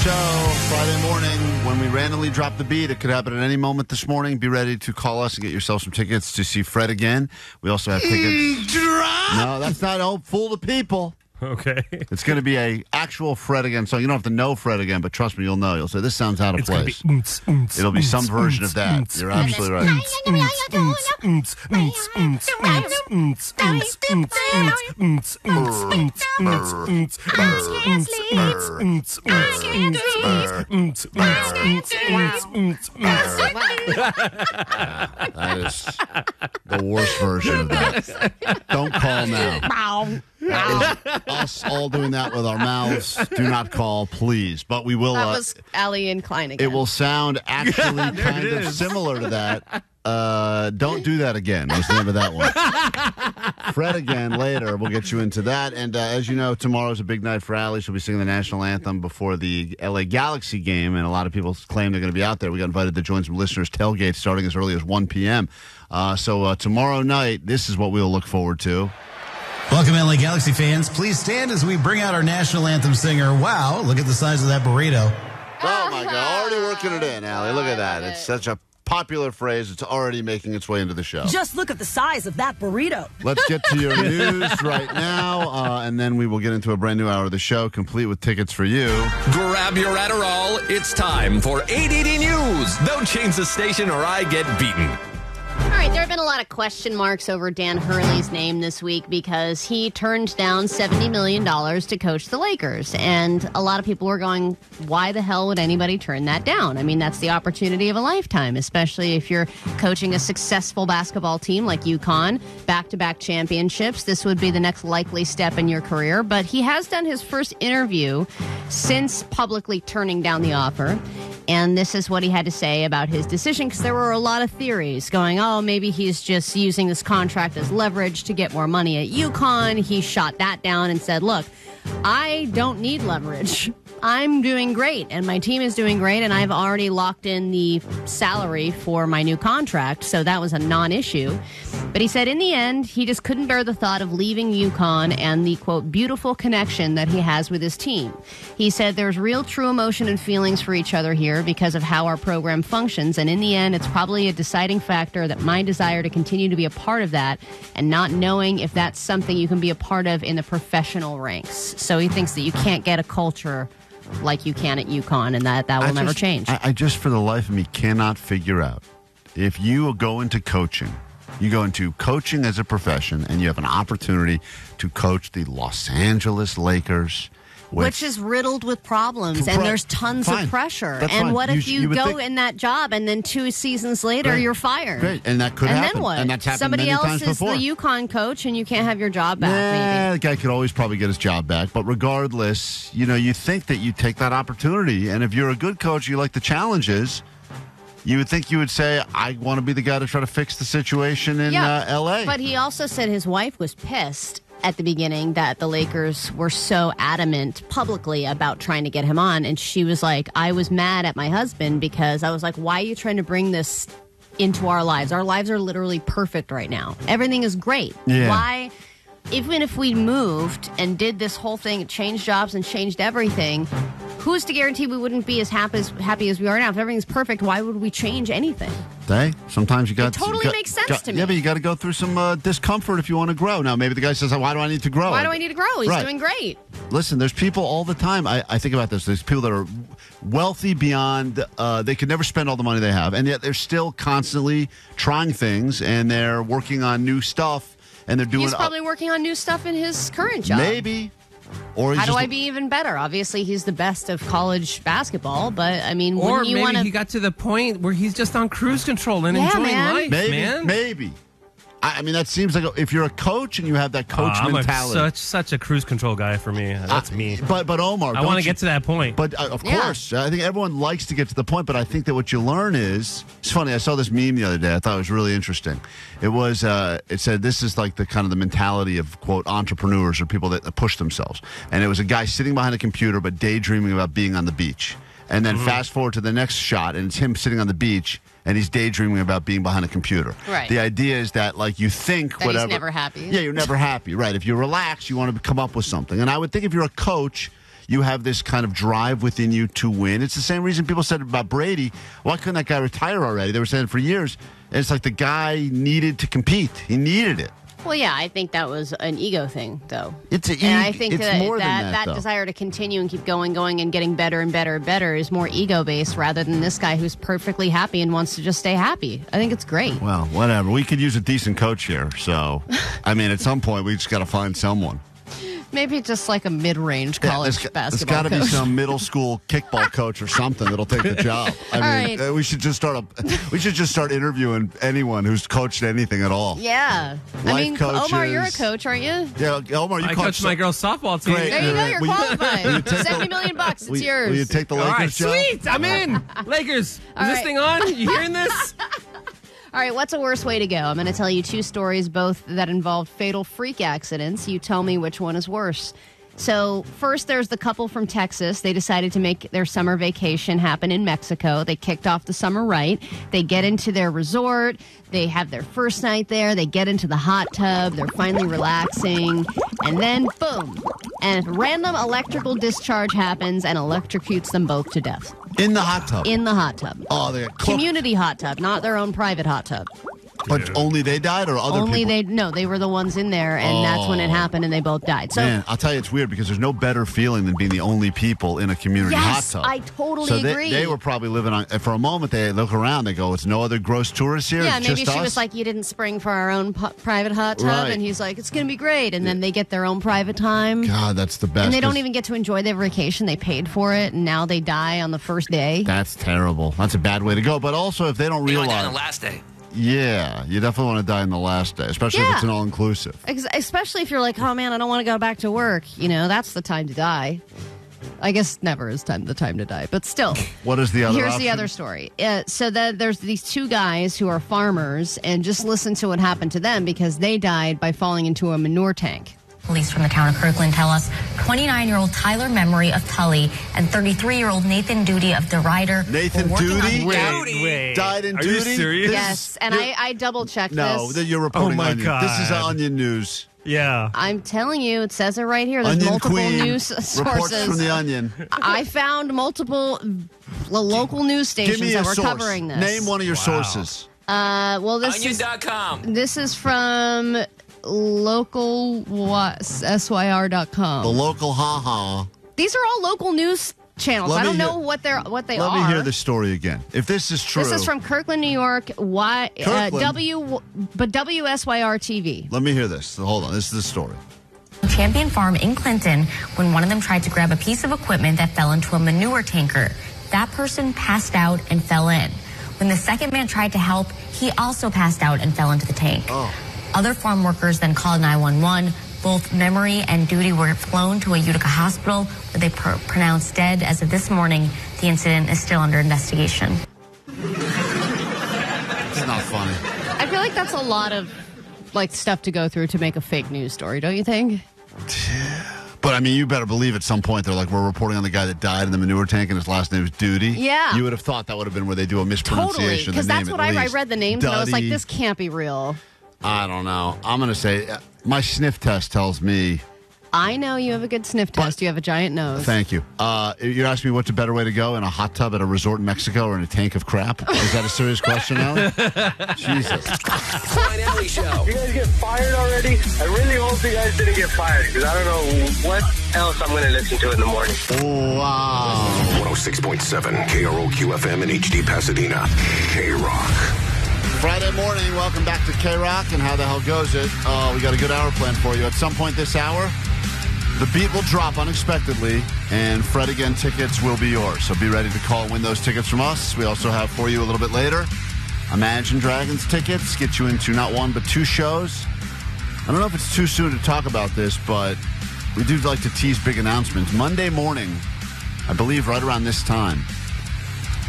show Friday morning when we randomly drop the beat. It could happen at any moment this morning. Be ready to call us and get yourself some tickets to see Fred again. We also have tickets. No, that's not. Don't fool the people. Okay. It's going to be a actual Fred again song. You don't have to know Fred again, but trust me, you'll know. You'll say, this sounds out of place. It'll be some version of that. You're absolutely right. That is the worst version of that. Don't call now. That is us all doing that with our mouths. Do not call, please. But we will. That was Allie and Klein again. It will sound actually kind of similar to that. Don't do that again. Was the name of that one. Fred again later. We'll get you into that. And as you know, tomorrow's a big night for Allie. She'll be singing the national anthem before the LA Galaxy game. And a lot of people claim they're going to be out there. We got invited to join some listeners' tailgates starting as early as 1 p.m. So tomorrow night, this is what we'll look forward to. Welcome, LA Galaxy fans. Please stand as we bring out our national anthem singer. Wow, look at the size of that burrito. Oh, my God. Already working it in, Allie. Look at that. It's such a popular phrase. It's already making its way into the show. Just look at the size of that burrito. Let's get to your news right now, and then we will get into a brand new hour of the show, complete with tickets for you. Grab your Adderall. It's time for 880 News. Don't change the station or I get beaten. All right, there have been a lot of question marks over Dan Hurley's name this week because he turned down $70 million to coach the Lakers. And a lot of people were going, why the hell would anybody turn that down? I mean, that's the opportunity of a lifetime, especially if you're coaching a successful basketball team like UCONN, back-to-back championships. This would be the next likely step in your career. But he has done his first interview since publicly turning down the offer. And this is what he had to say about his decision, because there were a lot of theories going, oh, maybe he's just using this contract as leverage to get more money at UConn. He shot that down and said, look, I don't need leverage. I'm doing great, and my team is doing great, and I've already locked in the salary for my new contract, so that was a non-issue. But he said in the end, he just couldn't bear the thought of leaving UConn and the, quote, beautiful connection that he has with his team. He said there's real true emotion and feelings for each other here because of how our program functions, and in the end, it's probably a deciding factor that my desire to continue to be a part of that and not knowing if that's something you can be a part of in the professional ranks. So he thinks that you can't get a culture like you can at UConn, and that will never change. I just, for the life of me, cannot figure out if you go into coaching, you go into coaching as a profession, and you have an opportunity to coach the Los Angeles Lakers. Which is riddled with problems, and there's tons of pressure. That's and fine. what if you go in that job, and then 2 seasons later, you're fired? Great, and that could happen. And then what? And that's happened Somebody many else times is before. the UConn coach, and you can't have your job back, maybe. The guy could always probably get his job back. But regardless, you think that you take that opportunity. And if you're a good coach, you like the challenges, you would think you would say, I want to be the guy to try to fix the situation in L.A. But he also said his wife was pissed at the beginning that the Lakers were so adamant publicly about trying to get him on. And she was like, I was mad at my husband because I was like, why are you trying to bring this into our lives? Our lives are literally perfect right now. Everything is great. Yeah. Why? Even if we moved and did this whole thing, changed jobs and changed everything, who's to guarantee we wouldn't be as happy as we are now? If everything's perfect, why would we change anything? Sometimes you got it totally makes sense to me. Yeah, but you got to go through some discomfort if you want to grow. Now, maybe the guy says, why do I need to grow? Why do I need to grow? He's doing great. Listen, there's people all the time. I think about this. There's people that are wealthy beyond, they could never spend all the money they have, and yet they're still constantly trying things, and they're working on new stuff, and they're doing... He's probably working on new stuff in his current job. Maybe. Or how do I be even better? Obviously, he's the best of college basketball, but I mean, or wouldn't you maybe he got to the point where he's just on cruise control and enjoying life, man. Maybe. I mean, that seems like if you're a coach and you have that coach mentality. I'm such a cruise control guy for me. That's me. But Omar, I want to get to that point. But of course, I think everyone likes to get to the point. But I think that what you learn is, it's funny. I saw this meme the other day. I thought it was really interesting. It was it said this is like the kind of the mentality of quote entrepreneurs or people that push themselves. And it was a guy sitting behind a computer but daydreaming about being on the beach. And then fast forward to the next shot, and it's him sitting on the beach, and he's daydreaming about being behind a computer. Right. The idea is that, like, you think that whatever. He's never happy. Yeah, you're never happy. Right. If you relax, you want to come up with something. And I would think if you're a coach, you have this kind of drive within you to win. It's the same reason people said about Brady, why couldn't that guy retire already? They were saying for years. And it's like the guy needed to compete. He needed it. Well, yeah, I think that was an ego thing, though. It's an and I think it's more than that desire to continue and keep going, and getting better and better and better is more ego-based rather than this guy who's perfectly happy and wants to just stay happy. I think it's great. Well, whatever. We could use a decent coach here. So, I mean, at some point, we just got to find someone. Maybe just like a mid-range college basketball There's got to be some middle school kickball coach or something that'll take the job. I mean, we should just start interviewing anyone who's coached anything at all. Yeah. I mean, coaches. Omar, you're a coach, aren't you? Yeah, Omar, I coach my girls' softball team. Great. There you go. You're qualified. $70 million. It's yours. Will you take the Lakers job? All right, sweet. I'm in. Lakers. Is this thing on? You hearing this? All right, what's a worse way to go? I'm going to tell you 2 stories, both that involved fatal freak accidents. You tell me which one is worse. So first, there's the couple from Texas. They decided to make their summer vacation happen in Mexico. They kicked off the summer right. They get into their resort. They have their first night there. They get into the hot tub. They're finally relaxing. And then, boom, and a random electrical discharge happens and electrocutes them both to death. In the hot tub? In the hot tub. Oh, they got cooked. Community hot tub, not their own private hot tub. But only they died or other people? They were the ones in there, and that's when it happened, and they both died. So, man, I'll tell you, it's weird because there's no better feeling than being the only people in a community hot tub. I totally agree. They were probably living on, for a moment, they look around, they go, it's no other gross tourists here? Yeah, it's maybe just she us? was like, you didn't spring for our own private hot tub, Right. and he's like, it's going to be great, and then they get their own private time. God, that's the best. And they don't even get to enjoy their vacation. They paid for it, and now they die on the first day. That's terrible. That's a bad way to go. But also, if they don't realize... You die on the last day. Yeah, you definitely want to die in the last day, especially if it's an all-inclusive. Especially if you're like, oh, man, I don't want to go back to work. You know, that's the time to die. I guess never is the time to die, but still. What is the other Here's option? the other story. So there's these 2 guys who are farmers, and just listen to what happened to them because they died by falling into a manure tank. Police from the town of Kirkland tell us 29-year-old Tyler Memory of Tully and 33-year-old Nathan Duty of DeRider. Nathan Duty? Wait. Died in Are duty? you serious? Yes, and I double-checked this. No, you're reporting Oh my Onion. God. This is Onion News. Yeah. I'm telling you, it says it right here. There's Onion multiple Queen news sources. reports from the Onion. I found multiple local news stations Give me that a were source. covering this. Name one of your sources. Well, Onion.com. This is from syr.com. The local ha-ha. These are all local news channels. I don't know what they are. Let me hear the story again. If this is true. This is from Kirkland, New York, WSYR TV. Let me hear this. Hold on. This is the story. Champion Farm in Clinton when one of them tried to grab a piece of equipment that fell into a manure tanker. That person passed out and fell in. When the second man tried to help, he also passed out and fell into the tank. Oh. Other farm workers then called 911. Both Memory and Duty were flown to a Utica hospital where they pronounced dead. As of this morning, the incident is still under investigation. It's not funny. I feel like that's a lot of stuff to go through to make a fake news story, don't you think? But, I mean, you better believe at some point they're like, we're reporting on the guy that died in the manure tank and his last name is Duty. Yeah. You would have thought that would have been where they do a mispronunciation. Totally, because that's what I read the names and I was like, this can't be real. I don't know. I'm going to say my sniff test tells me. I know you have a good sniff test. You have a giant nose. Thank you. You're asking me what's a better way to go, in a hot tub at a resort in Mexico or in a tank of crap? Is that a serious question, Ellie? Jesus. Klein Alley Show. You guys get fired already? I really hope you guys didn't get fired because I don't know what else I'm going to listen to in the morning. Oh, wow. 106.7 KROQ FM in HD Pasadena. KROQ. Friday morning, welcome back to KROQ, and how the hell goes it? We got a good hour planned for you. At some point this hour, the beat will drop unexpectedly, and Fred Again tickets will be yours. So be ready to call and win those tickets from us. We also have for you a little bit later Imagine Dragons tickets, get you into not one but 2 shows. I don't know if it's too soon to talk about this, but we do like to tease big announcements. Monday morning, I believe right around this time,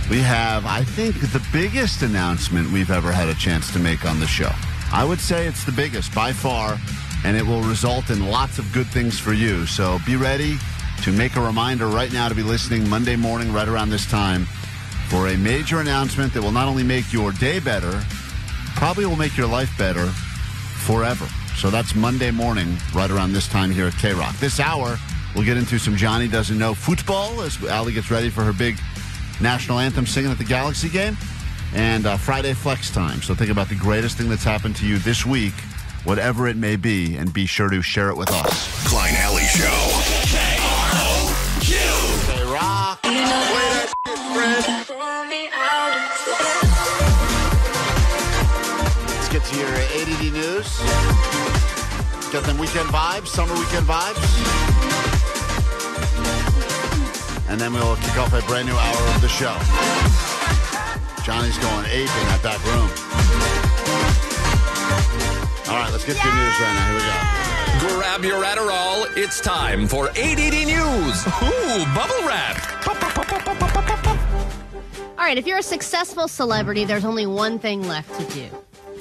we have, I think, the biggest announcement we've ever had a chance to make on the show. I would say it's the biggest by far, and it will result in lots of good things for you. So be ready to make a reminder right now to be listening Monday morning right around this time for a major announcement that will not only make your day better, probably will make your life better forever. So that's Monday morning right around this time here at KROQ. This hour, We'll get into some Johnny Doesn't Know football as Allie gets ready for her big national anthem singing at the Galaxy game. And Friday flex time. So think about the greatest thing that's happened to you this week, whatever it may be, and be sure to share it with us. Klein Alley Show. KROQ. KROQ. Play that shit, Fred. Let's get to your ADD news. Got them weekend vibes, summer weekend vibes. And then we'll kick off a brand new hour of the show. Johnny's going ape in that back room. All right, let's get to your news right now. Here we go. Grab your Adderall. It's time for ADD News. Ooh, bubble wrap. All right, if you're a successful celebrity, there's only one thing left to do.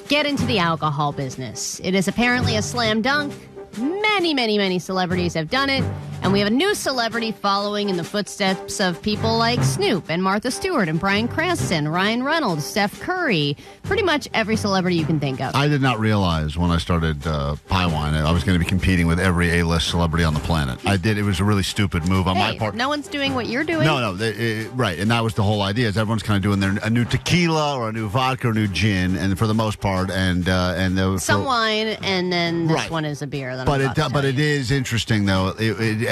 Get into the alcohol business. It is apparently a slam dunk. Many celebrities have done it. And we have a new celebrity following in the footsteps of people like Snoop and Martha Stewart and Bryan Cranston, Ryan Reynolds, Steph Curry, pretty much every celebrity you can think of. I did not realize when I started Pie Wine I was going to be competing with every A-list celebrity on the planet. I did. It was a really stupid move on my part. No one's doing what you're doing. No, right. And that was the whole idea is everyone's kind of doing a new tequila or a new vodka or a new gin, and for the most part, and some wine, and then this one is a beer. That But it is interesting though.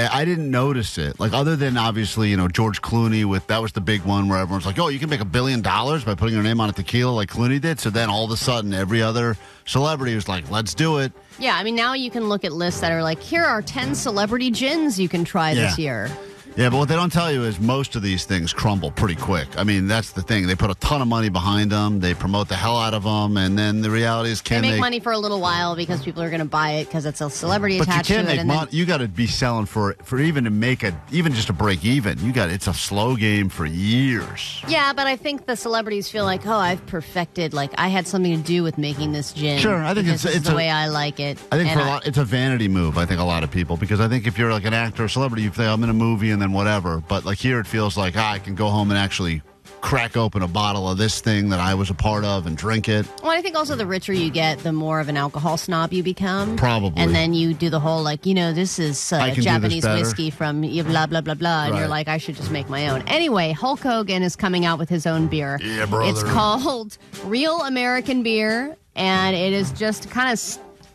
I didn't notice it. Like other than obviously, George Clooney that was the big one where everyone's like, oh, you can make $1 billion by putting your name on a tequila like Clooney did. So then all of a sudden every other celebrity was like, let's do it. Yeah, I mean now you can look at lists that are like, here are 10 celebrity gins you can try this year. Yeah, but what they don't tell you is most of these things crumble pretty quick. I mean, that's the thing. They put a ton of money behind them. They promote the hell out of them. And then the reality is, they make money for a little while because people are going to buy it because it's a celebrity attached to it. But you can't make money. You got to be selling for even to make even just a break even. It's a slow game for years. Yeah, but I think the celebrities feel like, oh, I've perfected, like I had something to do with making this gin. Sure, I think it's the way I like it. I think it's a vanity move. I think a lot of people, because I think if you're like an actor or celebrity, you say I'm in a movie and then whatever. But like here, it feels like I can go home and actually crack open a bottle of this thing that I was a part of and drink it. Well, I think also the richer you get, the more of an alcohol snob you become. Probably. And then you do the whole this is Japanese whiskey from blah, blah, blah, blah. And you're like, I should just make my own. Anyway, Hulk Hogan is coming out with his own beer. Yeah, brother. It's called Real American Beer, and it is just kind of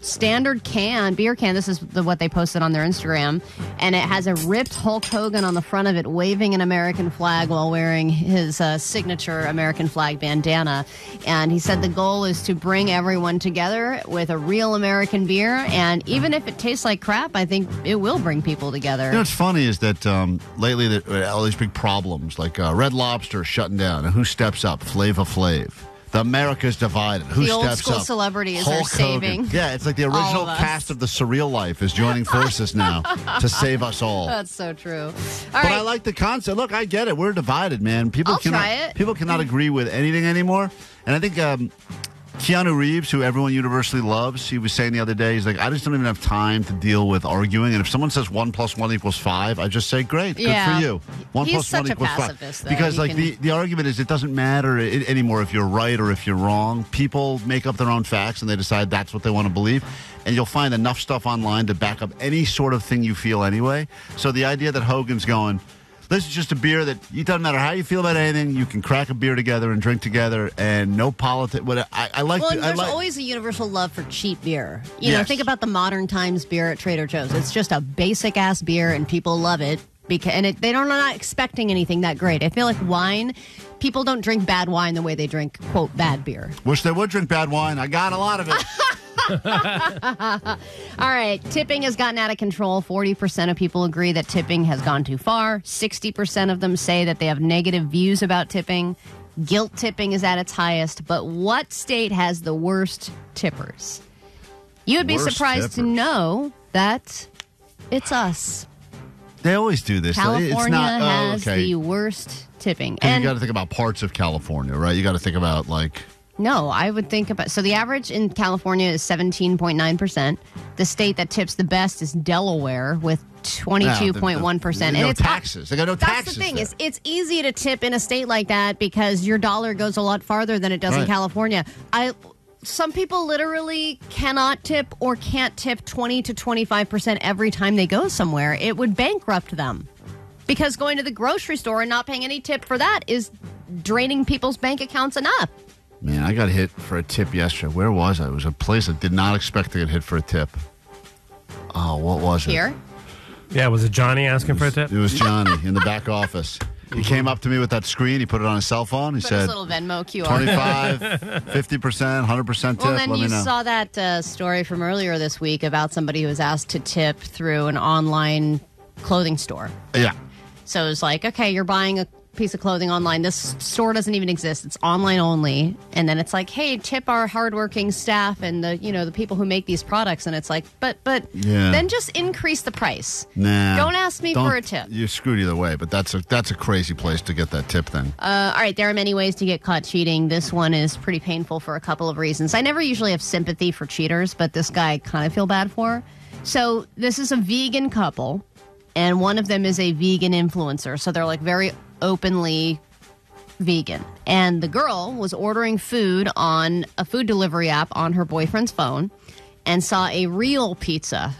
standard beer can. This is what they posted on their Instagram, and it has a ripped Hulk Hogan on the front of it waving an American flag while wearing his signature American flag bandana. And he said the goal is to bring everyone together with a real American beer, and even if it tastes like crap, I think it will bring people together. What's funny is that lately all these big problems like Red Lobster shutting down, and who steps up? Flava Flav. The America's divided. Who steps up? The old school celebrities Hulk are saving. Hogan. Yeah, it's like the original cast of The Surreal Life is joining forces now to save us all. That's so true. But I like the concept. Look, I get it. We're divided, man. People cannot agree with anything anymore. And I think Keanu Reeves, who everyone universally loves, he was saying the other day, he's like, I just don't even have time to deal with arguing. And if someone says 1 + 1 = 5, I just say, great, good for you. 1 + 1 = 5. Because the argument is it doesn't matter anymore if you're right or if you're wrong. People make up their own facts and they decide that's what they want to believe. And you'll find enough stuff online to back up any sort of thing you feel anyway. So the idea that Hogan's going, this is just a beer that it doesn't matter how you feel about anything. You can crack a beer together and drink together, and no politics. I like. Well, there's always a universal love for cheap beer. You know, think about the modern times beer at Trader Joe's. It's just a basic ass beer, and people love it they're not expecting anything that great. I feel like wine. People don't drink bad wine the way they drink quote bad beer. Wish they would drink bad wine. I got a lot of it. All right. Tipping has gotten out of control. 40% of people agree that tipping has gone too far. 60% of them say that they have negative views about tipping. Guilt tipping is at its highest. But what state has the worst tippers? You would be surprised to know that it's us. They always do this. California has the worst tipping. And you got to think about parts of California, right? You got to think about No, I would think about... So the average in California is 17.9%. The state that tips the best is Delaware with 22.1%. And it's taxes. They got no taxes. That's the thing. It's easy to tip in a state like that because your dollar goes a lot farther than it does in California. some people literally cannot tip or can't tip 20 to 25% every time they go somewhere. It would bankrupt them. Because going to the grocery store and not paying any tip for that is draining people's bank accounts enough. Man, I got hit for a tip yesterday. Where was I? It was a place I did not expect to get hit for a tip. Oh, what was it? Here? Yeah, was it Johnny asking for a tip? It was Johnny in the back office. He came up to me with that screen. He put it on his cell phone. He said, his little Venmo QR. 25, 50%, 100% tip. Well, then Let you me know. saw that story from earlier this week about somebody who was asked to tip through an online clothing store. Yeah. So it was like, okay, you're buying a piece of clothing online. This store doesn't even exist. It's online only. And then it's like, hey, tip our hardworking staff and the people who make these products. And it's like, but then just increase the price. Nah. Don't ask me for a tip. You're screwed either way, but that's a crazy place to get that tip then. All right, there are many ways to get caught cheating. This one is pretty painful for a couple of reasons. I never usually have sympathy for cheaters, but this guy I kind of feel bad for. So this is a vegan couple. And one of them is a vegan influencer. So they're like very openly vegan. And the girl was ordering food on a food delivery app on her boyfriend's phone and saw a real pizza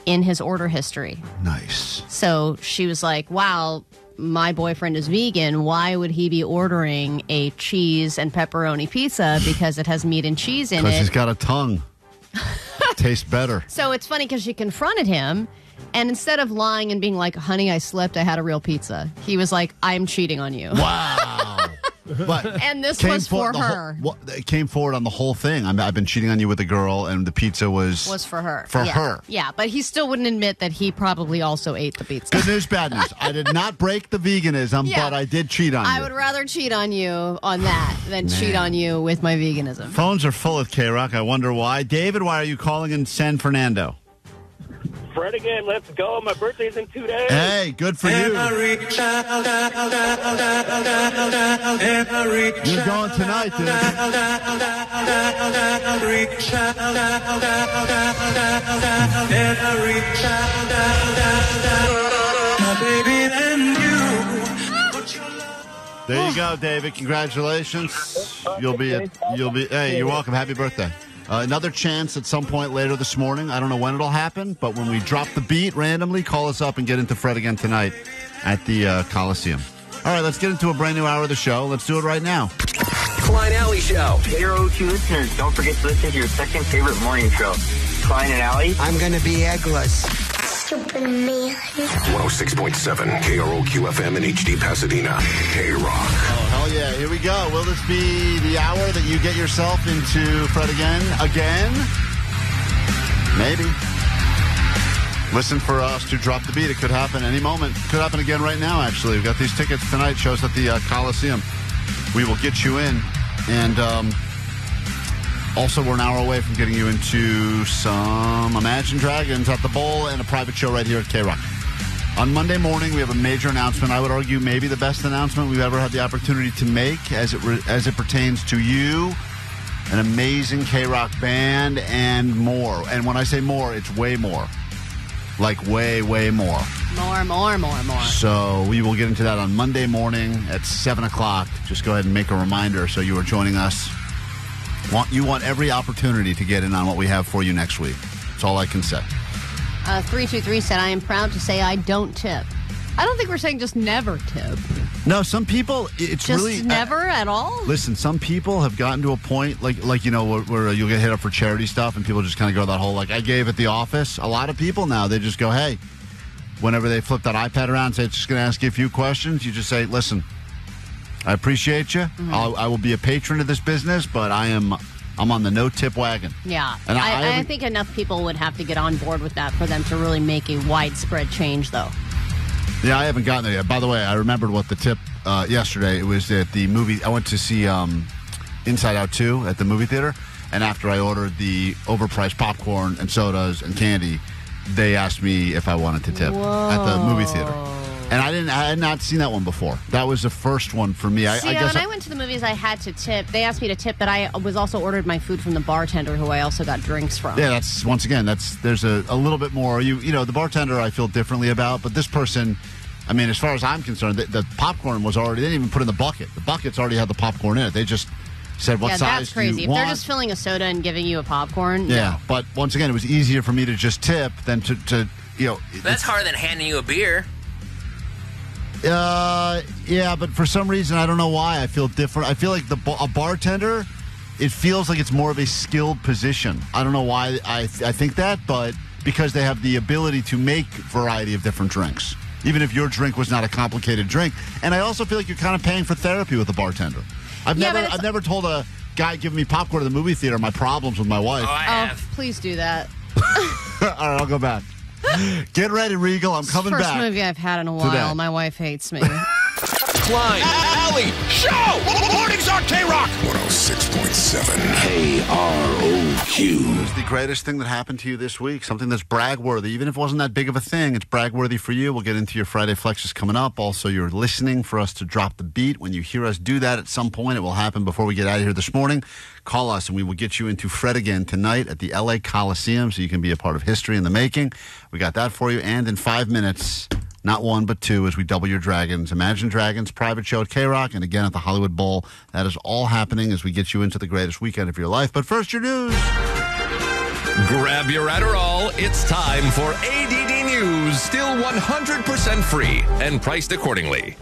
in his order history. Nice. So she was like, wow, my boyfriend is vegan. Why would he be ordering a cheese and pepperoni pizza? Because it has meat and cheese in it. Because he's got a tongue. Tastes better. So it's funny because she confronted him. And instead of lying and being like, honey, I slipped, I had a real pizza, he was like, I'm cheating on you. Wow. But and this was for her. It came forward on the whole thing. I've been cheating on you with a girl, and the pizza was for her. For her. Yeah, but he still wouldn't admit that he probably also ate the pizza. Good news, bad news. I did not break the veganism, but I did cheat on you. I would rather cheat on you on that than cheat on you with my veganism. Phones are full of KROQ. I wonder why. David, why are you calling in San Fernando? Fred again, let's go. My birthday's in 2 days. Hey, good for you. You're going tonight, dude. There you go, David. Congratulations. You'll be. Hey, you're welcome. Happy birthday. Another chance at some point later this morning. I don't know when it'll happen, but when we drop the beat randomly, call us up and get into Fred again tonight at the Coliseum. All right, let's get into a brand new hour of the show. Let's do it right now. Klein Alley Show. KROQ listeners, don't forget to listen to your second favorite morning show, Klein and Alley. I'm going to be eggless. Stupid man. 106.7 KROQ FM in HD Pasadena. KROQ. Oh, hell yeah. Here we go. Will this be the hour that you get yourself into Fred again? Again? Maybe. Listen for us to drop the beat. It could happen any moment. Could happen again right now, actually. We've got these tickets tonight. Shows at the Coliseum. We will get you in. And also, we're an hour away from getting you into some Imagine Dragons at the Bowl and a private show right here at KROQ. On Monday morning, we have a major announcement. I would argue maybe the best announcement we've ever had the opportunity to make as it pertains to you, an amazing KROQ band, and more. And when I say more, it's way more. Like way, way more. More. So we will get into that on Monday morning at 7 o'clock. Just go ahead and make a reminder so you are joining us. You want every opportunity to get in on what we have for you next week. That's all I can say. 323 said, I am proud to say I don't tip. I don't think we're saying just never tip. No, some people, it's just really... never at all? Listen, some people have gotten to a point, like you know, where you'll get hit up for charity stuff and people just kind of go that whole, like, I gave at the office. A lot of people now, they just go, hey, whenever they flip that iPad around and say, it's just going to ask you a few questions, you just say, listen, I appreciate you. Mm-hmm. I will be a patron of this business, but I'm on the no-tip wagon. Yeah. And I think enough people would have to get on board with that for them to really make a widespread change, though. Yeah, I haven't gotten there yet. By the way, I remembered what the tip yesterday. It was at the movie. I went to see Inside Out 2 at the movie theater, and after I ordered the overpriced popcorn and sodas and candy, they asked me if I wanted to tip at the movie theater. And I had not seen that one before. That was the first one for me. When I went to the movies, I had to tip. They asked me to tip, but I was also ordered my food from the bartender, who I also got drinks from. Yeah, there's a little bit more. You know, the bartender I feel differently about, but this person, I mean, as far as I'm concerned, the popcorn was already, they didn't even put in the bucket. The buckets already had the popcorn in it. They just Said what size that's crazy. do you If want? they're just filling a soda and giving you a popcorn. Yeah, no. but once again, it was easier for me to just tip than to That's harder than handing you a beer. Yeah, but for some reason, I don't know why, I feel different. I feel like a bartender, it feels like it's more of a skilled position. I don't know why I think that, but because they have the ability to make variety of different drinks, even if your drink was not a complicated drink. And I also feel like you're kind of paying for therapy with a bartender. I've never told a guy giving me popcorn at the movie theater my problems with my wife. Oh, I have. Please do that. All right, I'll go back. Get ready, Regal. I'm coming First back. First movie I've had in a while. Today. My wife hates me. Klein, Alley Show! Mornings on KROQ 106.7 KROQ. What is the greatest thing that happened to you this week? Something that's brag-worthy. Even if it wasn't that big of a thing, it's brag-worthy for you. We'll get into your Friday Flexes coming up. Also, you're listening for us to drop the beat. When you hear us do that at some point, it will happen before we get out of here this morning. Call us, and we will get you into Fred again tonight at the L.A. Coliseum so you can be a part of history in the making. We got that for you. And in 5 minutes, not one but two, as we double your Dragons. Imagine Dragons, private show at KROQ, and again at the Hollywood Bowl. That is all happening as we get you into the greatest weekend of your life. But first, your news. grab your Adderall. It's time for ADD News. Still 100% free and priced accordingly.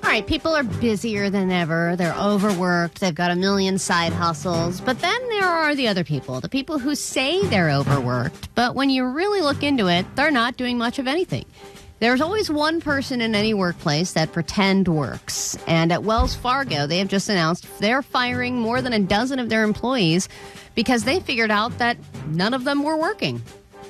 All right, people are busier than ever. They're overworked. They've got a million side hustles. But then there are the other people, the people who say they're overworked. But when you really look into it, they're not doing much of anything. There's always one person in any workplace that pretend works. And at Wells Fargo, they have just announced they're firing more than a dozen of their employees because they figured out that none of them were working.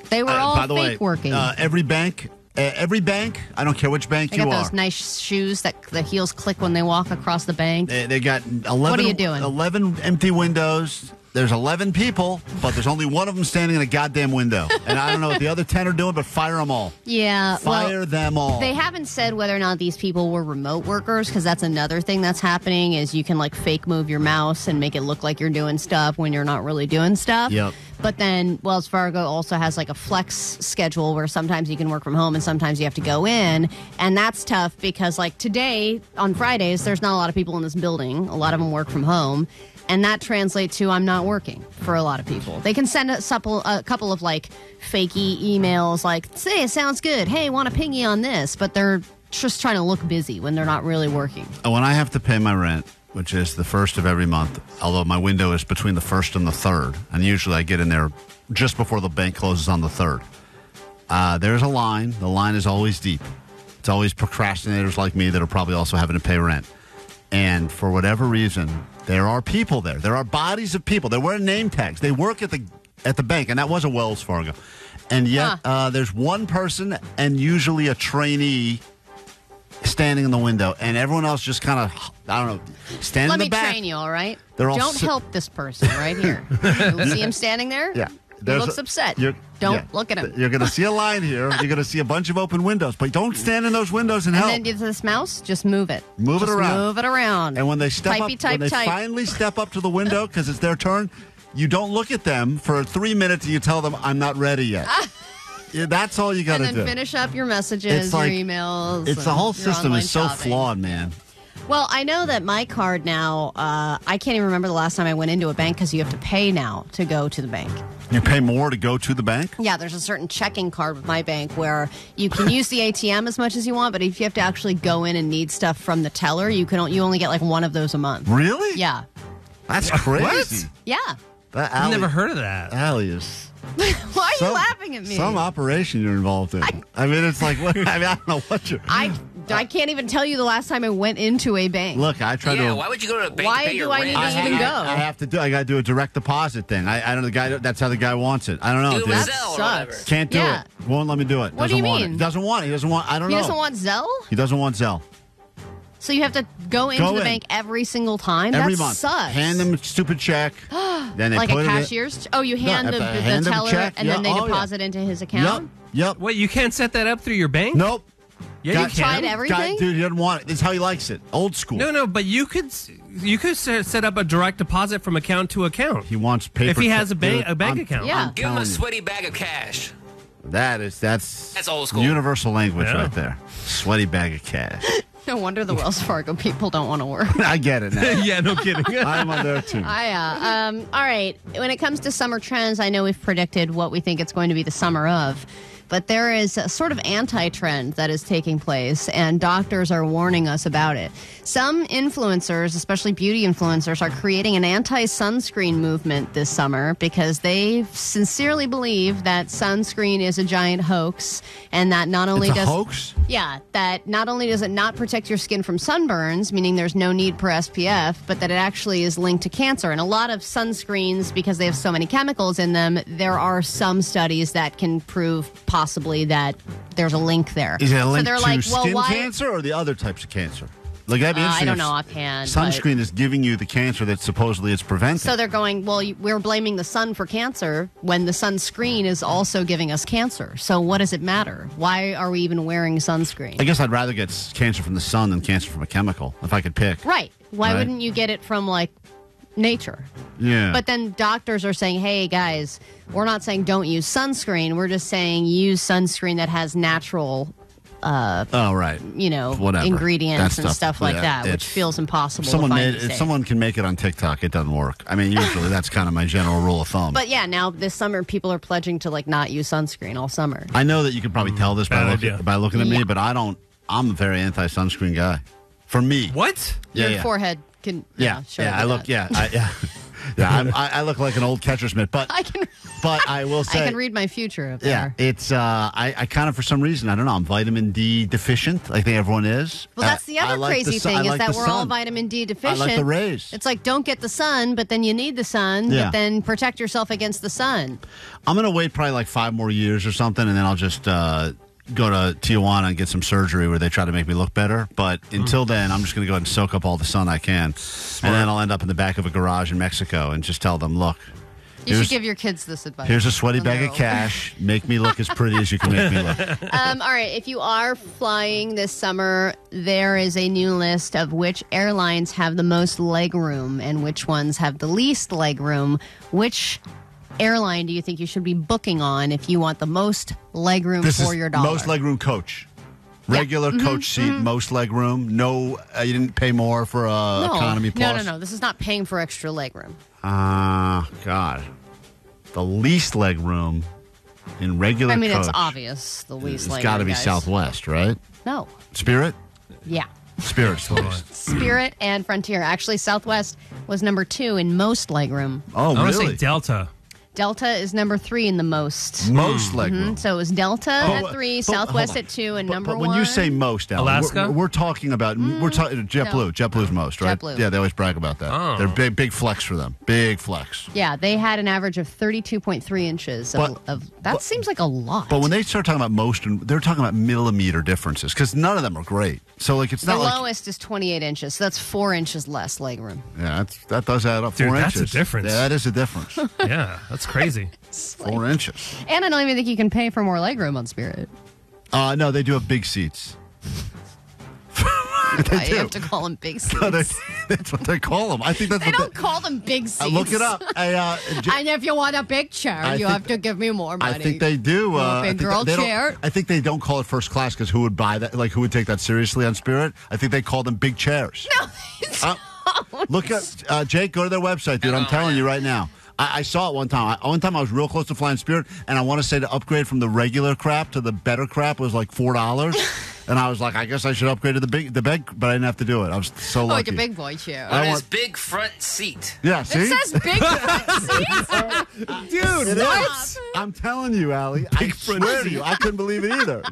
They were all fake working. Every bank, I don't care which bank they you got are. those nice shoes that the heels click when they walk across the bank. They got 11, what are you doing? 11 empty windows. There's 11 people, but there's only one of them standing in a goddamn window. And I don't know what the other 10 are doing, but fire them all. Yeah. Fire them all. They haven't said whether or not these people were remote workers, because that's another thing that's happening is you can like fake move your mouse and make it look like you're doing stuff when you're not really doing stuff. Yep. But then Wells Fargo also has like a flex schedule where sometimes you can work from home and sometimes you have to go in. And that's tough because like today on Fridays, there's not a lot of people in this building. A lot of them work from home. And that translates to I'm not working for a lot of people. They can send a couple of like fakey emails like, say, it sounds good. Hey, want to ping you on this? But they're just trying to look busy when they're not really working. When I have to pay my rent, which is the first of every month, although my window is between the 1st and the 3rd, and usually I get in there just before the bank closes on the 3rd. There's a line. The line is always deep. It's always procrastinators like me that are probably also having to pay rent. And for whatever reason, there are people there. There are bodies of people. They're wearing name tags. They work at the bank, and that was a Wells Fargo. And yet there's one person and usually a trainee standing in the window, and everyone else just kind of, I don't know, standing in the back. Let me train you, all right? They're all Don't help this person right here. You see him standing there? Yeah. He looks upset. Don't look at him. You're going to see a line here. You're going to see a bunch of open windows, but don't stand in those windows and help. And then do this mouse, just move it. Move it around. Move it around. And when they step up, when they finally step up to the window because it's their turn, you don't look at them for 3 minutes and you tell them, I'm not ready yet. Yeah, that's all you got to do. And then finish up your messages, your emails. It's the whole system is so flawed, man. Well, I know that my card now, I can't even remember the last time I went into a bank because you have to pay now to go to the bank. You pay more to go to the bank? Yeah, there's a certain checking card with my bank where you can use the ATM as much as you want, but if you have to actually go in and need stuff from the teller, you only get like one of those a month. Really? Yeah. That's crazy. What? Yeah. I've never heard of that. Allie is... Why are you laughing at me? Some operation you're involved in. I mean, it's like, what, I don't know what you're... I can't even tell you the last time I went into a bank. Look, I try to... Yeah, why would you go to a bank to pay your rent? Why do I need to even go? I got to do a direct deposit thing. I don't know, the guy, that's how the guy wants it. I don't know, dude. That sucks. Can't do it. Won't let me do it. What do you mean? He doesn't want it. He doesn't want, I don't know. He doesn't want Zelle? He doesn't want Zelle. So you have to go into the bank every single time? Every that month. Sucks. Hand them a stupid check. Then they like put a cashier's? You hand the teller and then they deposit into his account? Yep. Wait, you can't set that up through your bank? Nope. Yeah, you tried everything? Dude, he doesn't want it. This is how he likes it. Old school. No, but you could set up a direct deposit from account to account. He wants paper. If he has a bank account. Yeah. Give him a sweaty bag of cash. That's old school. Universal language right there. Sweaty bag of cash. No wonder the Wells Fargo people don't want to work. I get it now. Yeah, no kidding. I'm on their team. All right. When it comes to summer trends, I know we've predicted what we think it's going to be the summer of. But there is a sort of anti-trend that is taking place, and doctors are warning us about it. Some influencers, especially beauty influencers, are creating an anti-sunscreen movement this summer because they sincerely believe that sunscreen is a giant hoax, and that not only It's a hoax? Yeah, that not only does it not protect your skin from sunburns, meaning there's no need for SPF, but that it actually is linked to cancer. And a lot of sunscreens, because they have so many chemicals in them, there are some studies that can prove possibly that there's a link there. Is it a link so they're to like, skin why? cancer or the other types of cancer? Like, that'd be interesting. I don't know offhand. Sunscreen is giving you the cancer that supposedly it's preventing. So they're going, well, we're blaming the sun for cancer when the sunscreen is also giving us cancer. So what does it matter? Why are we even wearing sunscreen? I guess I'd rather get cancer from the sun than cancer from a chemical, if I could pick. Right. Why Right? wouldn't you get it from, like, nature? Yeah. But then doctors are saying, hey, guys, we're not saying don't use sunscreen. We're just saying use sunscreen that has natural right. Whatever. ingredients That and stuff like yeah, that, which feels impossible If someone, to find if these days. someone can make it on TikTok, it doesn't work. I mean, usually that's kind of my general rule of thumb. But yeah, now this summer people are pledging to like not use sunscreen all summer. I know that you could probably tell this by looking at me, Yeah. but I'm a very anti-sunscreen guy. For me. What? Yeah, Your forehead can show I you look that. I look like an old catcher's mitt, but I will say I can read my future up yeah, there. it's I kind of, for some reason, I don't know, I'm vitamin D deficient. I think everyone is. Well, that's the other crazy thing is that we're all vitamin D deficient. I like the rays. It's like, don't get the sun, but then you need the sun, Yeah. but then protect yourself against the sun. I'm going to wait probably like 5 more years or something, and then I'll just go to Tijuana and get some surgery where they try to make me look better. But until then, I'm just going to go ahead and soak up all the sun I can. And then I'll end up in the back of a garage in Mexico and just tell them, look, You should give your kids this advice. here's a sweaty when bag they're of cash. Make me look as pretty as you can make me look. All right, if you are flying this summer, there is a new list of which airlines have the most leg room and which ones have the least leg room. Which airline do you think you should be booking on if you want the most leg room for your dollar? Most leg room coach. Regular coach seat, most leg room. No, you didn't pay more for economy plus. No. This is not paying for extra leg room. God. The least leg room in regular coach. I mean, it's obvious. The least leg room. It's got to be guys. Southwest, right? No. Spirit? Yeah. Spirit's the least. Spirit and Frontier. Actually, Southwest was number 2 in most leg room. Oh, I want to really? say Delta. Delta is number 3 in the most. Most leg room. So it was Delta at 3, Southwest at 2, and number 1. When you say most, Alan, Alaska? we're talking about JetBlue. JetBlue's most, right? JetBlue. Yeah, they always brag about that. Oh. They're big flex for them. Big flex. Yeah, they had an average of 32.3 inches that seems like a lot. But when they start talking about most, they're talking about millimeter differences because none of them are great. So it's the not like lowest is 28 inches, so that's 4 inches less leg room. yeah, that does add up. Dude, 4 that's a inches. difference. Yeah, that is a difference. Yeah, that's crazy. 4 inches. And I don't even think you can pay for more leg room on Spirit. No, they do have big seats. You have to call them big seats. No, that's what they call them. I think that's They what don't call them big seats. Look it up. And if you want a big chair, you have to give me more money. I think they do. Big girl chair. I think they don't call it first class because who would buy that? Like, who would take that seriously on Spirit? I think they call them big chairs. No, Look at Jake. Go to their website, dude. I'm telling you right now. I saw it one time. One time I was real close to flying Spirit, and I want to say to upgrade from the regular crap to the better crap was like $4. And I was like, I guess I should upgrade to the big, but I didn't have to do it. I was so lucky. it's a big boy chair. On his big front seat. Yeah, see? It says big front seat. Dude, Stop. I'm telling you, Allie. I swear to you, I couldn't believe it either.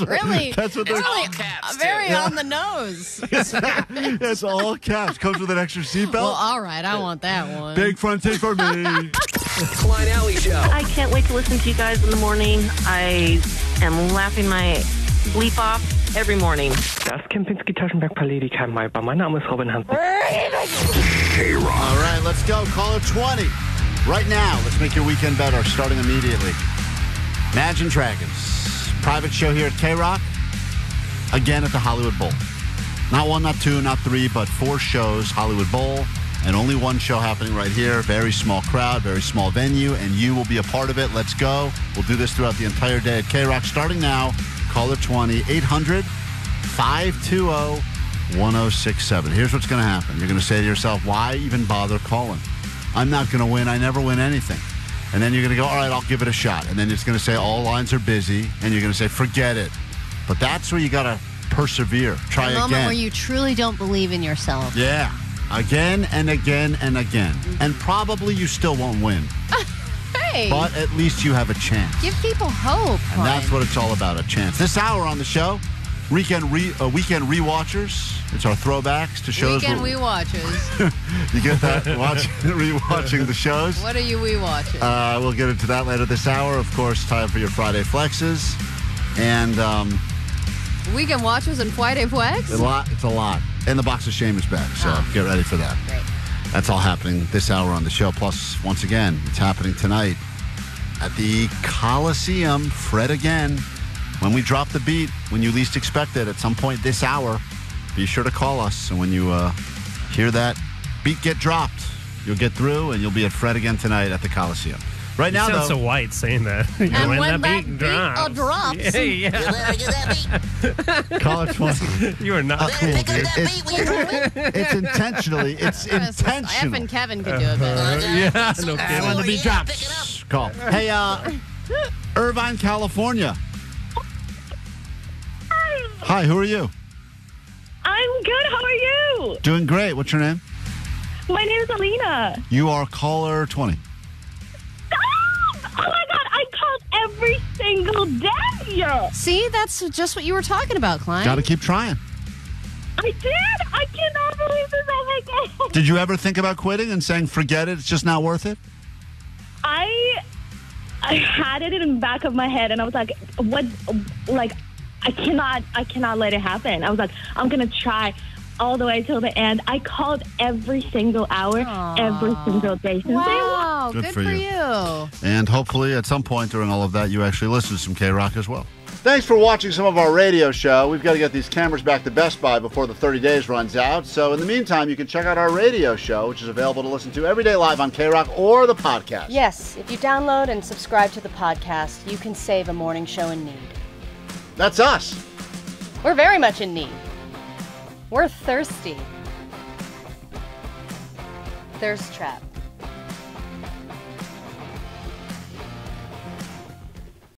Really? That's what it's they're really caps, very too. on the nose. It's all caps. Comes with an extra seatbelt. Well, all right. I want that one. Big front seat for me. Klein Alley Show. I can't wait to listen to you guys in the morning. I am laughing my bleep off every morning. Das Kempinski-Taschenberg-Palais, mein Name ist Robin Hansen. All right, let's go. Caller 20. Right now, let's make your weekend better, starting immediately. Imagine Dragons. Private show here at KROQ. Again at the Hollywood Bowl. Not 1, not 2, not 3, but 4 shows, Hollywood Bowl. And only one show happening right here. Very small crowd, very small venue, and you will be a part of it. Let's go. We'll do this throughout the entire day at KROQ. Starting now, caller 20, 520-1067. Here's what's going to happen. You're going to say to yourself, why even bother calling? I'm not going to win. I never win anything. And then you're going to go, all right, I'll give it a shot. And then it's going to say all lines are busy. And you're going to say, forget it. But that's where you got to persevere. Try again. A moment where you truly don't believe in yourself. Yeah. Again and again and again. Mm-hmm. And probably you still won't win. Hey. But at least you have a chance. Give people hope. And that's what it's all about, a chance. This hour on the show, weekend rewatchers. It's our throwbacks to shows. Weekend rewatchers. You get that? Rewatching the shows. What are you rewatching? We'll get into that later this hour. Of course, time for your Friday flexes. And weekend watchers and Friday flex? It's a lot. And the box of shame is back, so get ready for that. Great. That's all happening this hour on the show. Plus, once again, it's happening tonight at the Coliseum. Fred again. When we drop the beat, when you least expect it, at some point this hour, be sure to call us. And when you hear that beat get dropped, you'll get through and you'll be at Fred again tonight at the Coliseum. Right now, you sound so white saying that. And when that beat drops. Yeah. Call it 20. You are not cool, dude. It's intentionally. It's intentional. F and Kevin could do it better. Yeah, no kidding. When the beat drops, call. Hey, Irvine, California. Hi, who are you? I'm good. How are you? Doing great. What's your name? My name is Alina. You are caller 20. Oh my God, I called every single day. See, that's just what you were talking about, Klein. Got to keep trying. I did. I cannot believe this. Oh my God. Did you ever think about quitting and saying, forget it, it's just not worth it? I had it in the back of my head, and I was like, what? Like, I cannot let it happen. I was like, I'm going to try all the way till the end. I called every single hour, every single day since day one. Wow, good for you. And hopefully at some point during all of that, you actually listen to some KROQ as well. Thanks for watching some of our radio show. We've got to get these cameras back to Best Buy before the 30 days runs out. So in the meantime, you can check out our radio show, which is available to listen to every day live on KROQ or the podcast. Yes, if you download and subscribe to the podcast, you can save a morning show in need. That's us. We're very much in need. We're thirsty. Thirst trap.